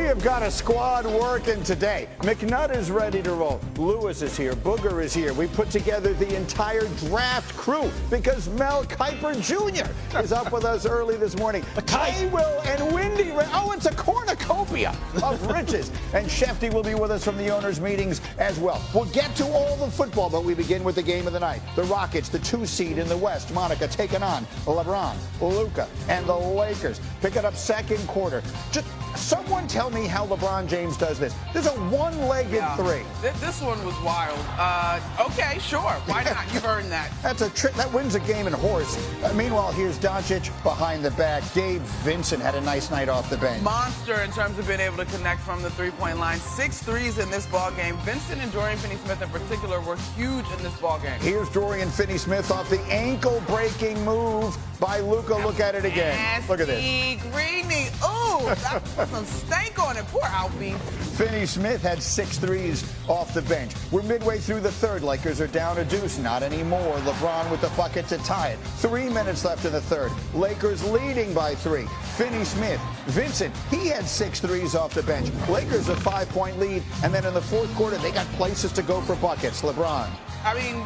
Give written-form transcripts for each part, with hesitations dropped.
have got a squad working today. McNutt is ready to roll. Lewis is here. Booger is here. We put together the entire draft crew because Mel Kiper Jr. is up with us early this morning. Jay Will and Windy. Oh, it's a cornucopia of riches. And Shefty will be with us from the owners' meetings as well. We'll get to all the football, but we begin with the game of the night. The Rockets, the 2 seed in the West. Monica taking on LeBron, Luka, and the Lakers. Pick it up second quarter. Just someone tell me how LeBron James does this. There's a one-legged three. This one was wild. Okay, sure. Why not? You've earned that. That's a trick. That wins a game in horse. Meanwhile, here's Doncic behind the back. Gabe Vincent had a nice night off the bench. Monster in terms of being able to connect from the three-point line. 6 threes in this ball game. Vincent and Dorian Finney-Smith in particular were huge in this ball game. Here's Dorian Finney-Smith off the ankle-breaking move by Luka. Look at it again. Nasty, look at this. Greeny. Ooh, that put some stank on it. Poor Alfie. Finney-Smith had 6 threes off the bench. We're midway through the third. Lakers are down a deuce. Not anymore. LeBron with the bucket to tie it. 3 minutes left in the third. Lakers leading by 3. Finney-Smith. Vincent, he had 6 threes off the bench. Lakers a 5-point lead. And then in the fourth quarter, they got places to go for buckets. LeBron. I mean,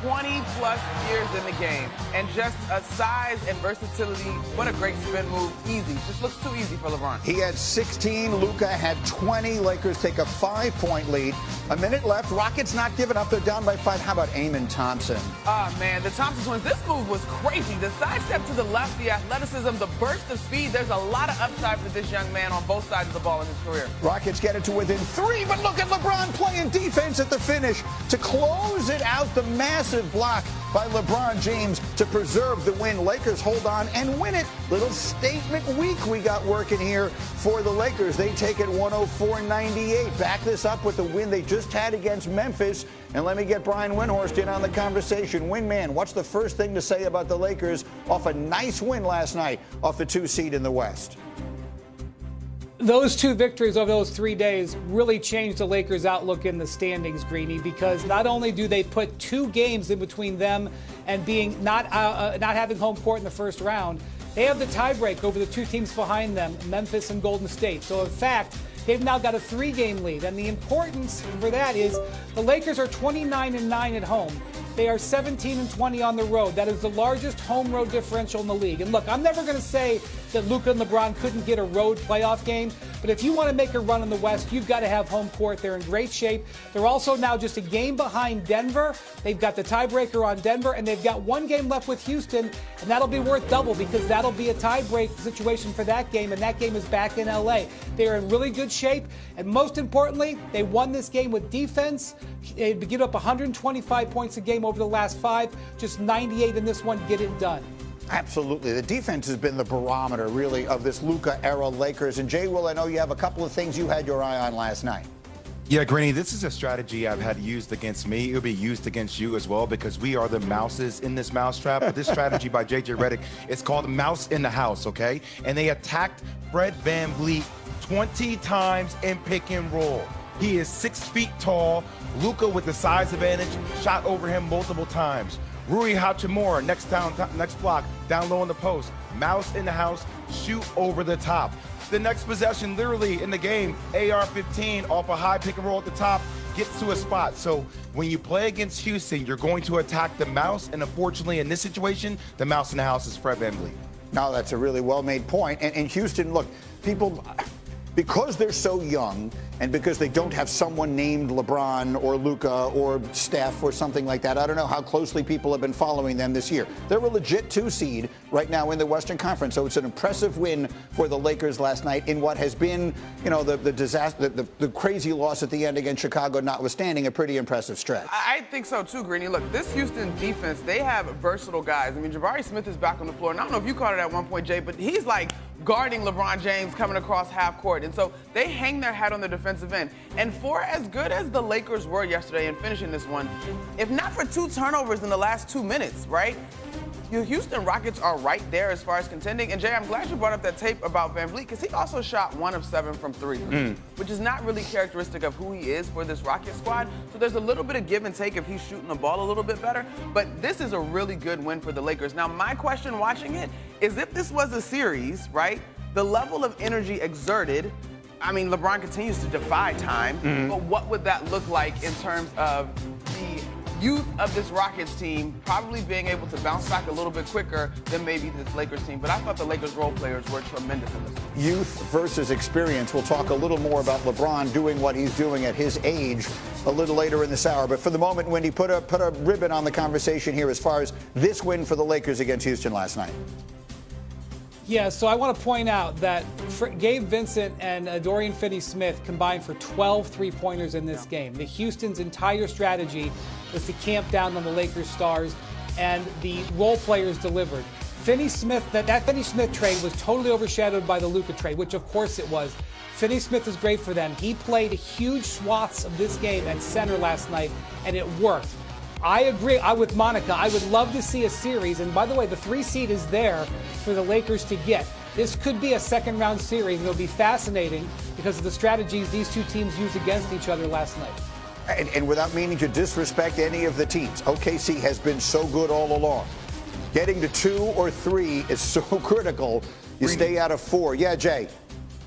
20-plus years in the game, and just a size and versatility. What a great spin move. Easy. Just looks too easy for LeBron. He had 16. Luka had 20. Lakers take a 5-point lead. A minute left. Rockets not giving up. They're down by 5. How about Amen Thompson? Oh, man. The Thompson twins. This move was crazy. The sidestep to the left, the athleticism, the burst of speed. There's a lot of upside for this young man on both sides of the ball in his career. Rockets get it to within 3, but look at LeBron playing defense at the finish to close it out. The massive block by LeBron James to preserve the win. Lakers hold on and win it. Little statement week we got working here for the Lakers. They take it 104-98. Back this up with the win they just had against Memphis. And let me get Brian Windhorst in on the conversation. Windman, what's the first thing to say about the Lakers off a nice win last night off the 2 seed in the West? Those 2 victories over those 3 days really changed the Lakers' outlook in the standings, Greeny, because not only do they put 2 games in between them and being not having home court in the first round, they have the tiebreak over the 2 teams behind them, Memphis and Golden State. So, in fact, they've now got a 3-game lead. And the importance for that is the Lakers are 29-9 at home. They are 17-20 on the road. That is the largest home-road differential in the league. And look, I'm never going to say that Luka and LeBron couldn't get a road playoff game, but if you want to make a run in the West, you've got to have home court. They're in great shape. They're also now just a game behind Denver. They've got the tiebreaker on Denver, and they've got 1 game left with Houston, and that'll be worth double because that'll be a tiebreak situation for that game, and that game is back in L.A. They're in really good shape, and most importantly, they won this game with defense. They give up 125 points a game over the last 5, just 98 in this one. Get it done. Absolutely. The defense has been the barometer, really, of this Luka-era Lakers. And, Jay Will, I know you have a couple of things you had your eye on last night. Yeah, Greeny, this is a strategy I've had used against me. It'll be used against you as well because we are the mouses in this mousetrap. But this strategy by J.J. Redick, it's called Mouse in the House, okay? And they attacked Fred VanVleet 20 times in pick and roll. He is 6 feet tall. Luka with the size advantage shot over him multiple times. Rui Hachimura, next block, down low in the post. Mouse in the house, shoot over the top. The next possession, literally in the game, AR-15 off a high pick and roll at the top, gets to a spot. So when you play against Houston, you're going to attack the mouse, and unfortunately in this situation, the mouse in the house is Fred VanVleet. No, that's a really well-made point. And Houston, look, people, because they're so young and because they don't have someone named LeBron or Luka or Steph or something like that, I don't know how closely people have been following them this year. They're a legit 2 seed right now in the Western Conference. So it's an impressive win for the Lakers last night in what has been, you know, the disaster, the crazy loss at the end against Chicago notwithstanding, a pretty impressive stretch. I think so too, Greeny. Look, this Houston defense, they have versatile guys. I mean, Jabari Smith is back on the floor. And I don't know if you caught it at one point, Jay, but he's like guarding LeBron James coming across half court. And so they hang their hat on the defensive end. And for as good as the Lakers were yesterday in finishing this one, if not for 2 turnovers in the last 2 minutes, right? The Houston Rockets are right there as far as contending. And, Jay, I'm glad you brought up that tape about VanVleet because he also shot 1 of 7 from 3, which is not really characteristic of who he is for this Rocket squad. So there's a little bit of give and take if he's shooting the ball a little bit better. But this is a really good win for the Lakers. Now, my question watching it is if this was a series, right, the level of energy exerted, I mean, LeBron continues to defy time, but what would that look like in terms of the youth of this Rockets team probably being able to bounce back a little bit quicker than maybe this Lakers team? But I thought the Lakers role players were tremendous in this. Youth versus experience. We'll talk a little more about LeBron doing what he's doing at his age a little later in this hour. But for the moment, Wendy, put a ribbon on the conversation here as far as this win for the Lakers against Houston last night. Yeah, so I want to point out that Gabe Vincent and Dorian Finney-Smith combined for 12 three-pointers in this game. The Houston's entire strategy was to camp down on the Lakers stars, and the role players delivered. Finney-Smith, that Finney-Smith trade was totally overshadowed by the Luka trade, which of course it was. Finney-Smith was great for them. He played huge swaths of this game at center last night, and it worked. I agree with Monica. I would love to see a series. And by the way, the 3 seed is there for the Lakers to get. This could be a second round series. It'll be fascinating because of the strategies these two teams used against each other last night. And without meaning to disrespect any of the teams, OKC has been so good all along. Getting to 2 or 3 is so critical. You stay out of 4. Yeah, Jay.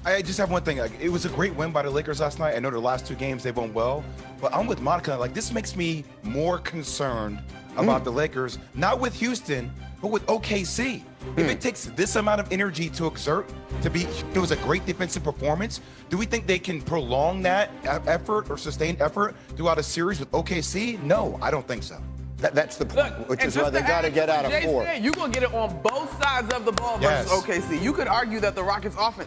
I just have one thing. It was a great win by the Lakers last night. I know the last 2 games they won well, but I'm with Monica. Like, this makes me more concerned about the Lakers, not with Houston, but with OKC. If it takes this amount of energy to exert, it was a great defensive performance, do we think they can prolong that effort or sustained effort throughout a series with OKC? No, I don't think so. That's the point, Look, which and is just why they to got to add get what out of Jay 4. said, you're going to get it on both sides of the ball versus OKC. You could argue that the Rockets offense,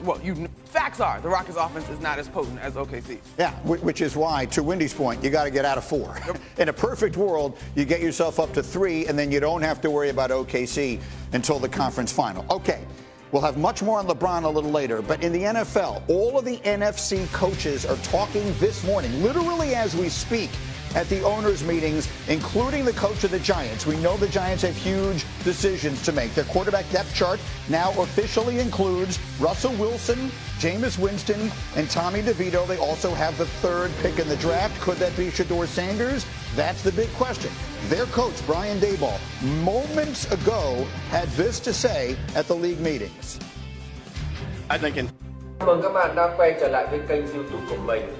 facts are, the Rockets offense is not as potent as OKC. Yeah, which is why, to Wendy's point, you got to get out of 4. In a perfect world, you get yourself up to 3, and then you don't have to worry about OKC until the conference final. Okay, we'll have much more on LeBron a little later, but in the NFL, all of the NFC coaches are talking this morning, literally as we speak, at the owners' meetings, including the coach of the Giants. We know the Giants have huge decisions to make. Their quarterback depth chart now officially includes Russell Wilson, Jameis Winston, and Tommy DeVito. They also have the 3rd pick in the draft. Could that be Shedeur Sanders? That's the big question. Their coach, Brian Daboll, moments ago had this to say at the league meetings. I think Chào mừng các bạn đã quay trở lại với kênh YouTube của mình.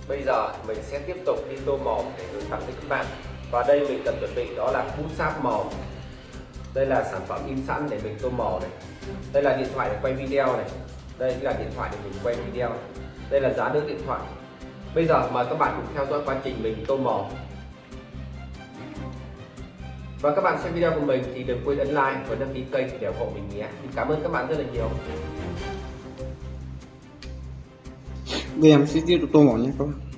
Bây giờ mình sẽ tiếp tục đi tô màu để gửi tặng tới các bạn. Và đây mình cần chuẩn bị đó là bút sáp màu. Đây là sản phẩm in sẵn để mình tô màu này. Đây là điện thoại để quay video này. Đây là điện thoại để mình quay video. Đây là giá nước điện thoại. Bây giờ mời các bạn cùng theo dõi quá trình mình tô màu. Và các bạn xem video của mình thì đừng quên ấn like và đăng ký kênh để ủng hộ mình nhé. Cảm ơn các bạn rất là nhiều. Bây giờ em sẽ tiếp tục tô màu nhé các bạn.